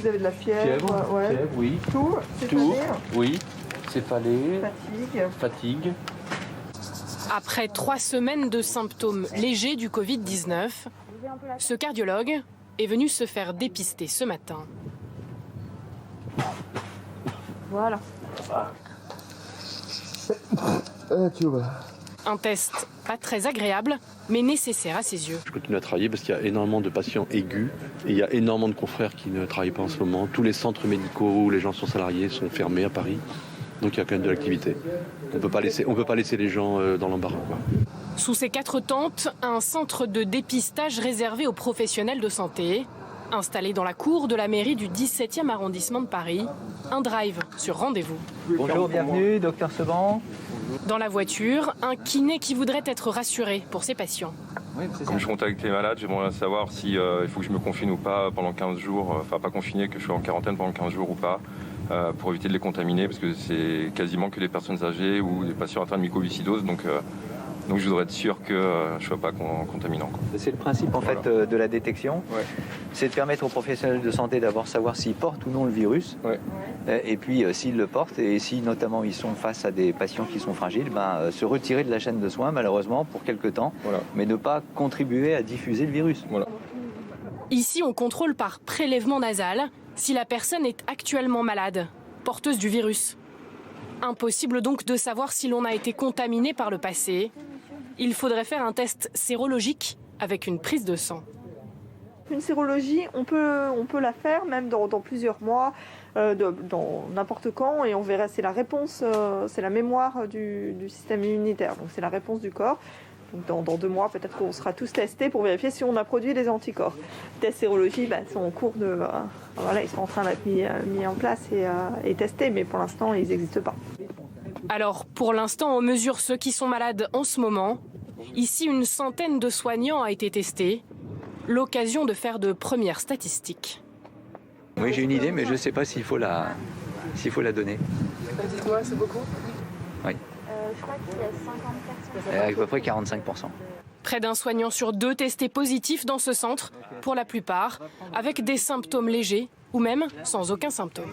Vous avez de la fièvre, ouais. Fièvre, oui. Tout, Tout, oui. Céphalée, fatigue. Après 3 semaines de symptômes légers du Covid-19, ce cardiologue est venu se faire dépister ce matin. Voilà. Un test pas très agréable, mais nécessaire à ses yeux. Je continue à travailler parce qu'il y a énormément de patients aigus et il y a énormément de confrères qui ne travaillent pas en ce moment. Tous les centres médicaux où les gens sont salariés sont fermés à Paris. Donc il y a quand même de l'activité. On ne peut pas laisser les gens dans l'embarras, quoi. Sous ces 4 tentes, un centre de dépistage réservé aux professionnels de santé. Installé dans la cour de la mairie du 17e arrondissement de Paris, un drive sur rendez-vous. Bonjour, bienvenue, docteur Seban. Dans la voiture, un kiné qui voudrait être rassuré pour ses patients. Comme je contacte les malades, j'aimerais savoir si il faut que je me confine ou pas pendant 15 jours, enfin pas confiné, que je sois en quarantaine pendant 15 jours ou pas, pour éviter de les contaminer, parce que c'est quasiment que des personnes âgées ou des patients atteints de mycoviscidose, donc je voudrais être sûr que je ne sois pas contaminant, quoi. C'est le principe en fait de la détection. Ouais. C'est de permettre aux professionnels de santé d'abord savoir s'ils portent ou non le virus. Ouais. Et puis s'ils le portent et si notamment ils sont face à des patients qui sont fragiles, se retirer de la chaîne de soins malheureusement pour quelque temps, mais ne pas contribuer à diffuser le virus. Voilà. Ici, on contrôle par prélèvement nasal si la personne est actuellement malade, porteuse du virus. Impossible donc de savoir si l'on a été contaminé par le passé. Il faudrait faire un test sérologique avec une prise de sang. Une sérologie, on peut la faire même dans plusieurs mois, dans n'importe quand, et on verra, c'est la réponse, c'est la mémoire du système immunitaire, donc c'est la réponse du corps. Donc dans 2 mois, peut-être qu'on sera tous testés pour vérifier si on a produit les anticorps. Les tests sérologie sont en cours de... ils sont en train d'être mis en place et testés, mais pour l'instant, ils n'existent pas. Alors, pour l'instant, on mesure ceux qui sont malades en ce moment. Ici, une centaine de soignants a été testé. L'occasion de faire de premières statistiques. Oui, j'ai une idée, mais je ne sais pas s'il faut la donner. Dites-moi, c'est beaucoup ? Oui. Je crois qu'il y a 50 personnes. À peu près 45%. Près d'un soignant sur 2 testés positifs dans ce centre, pour la plupart avec des symptômes légers ou même sans aucun symptôme.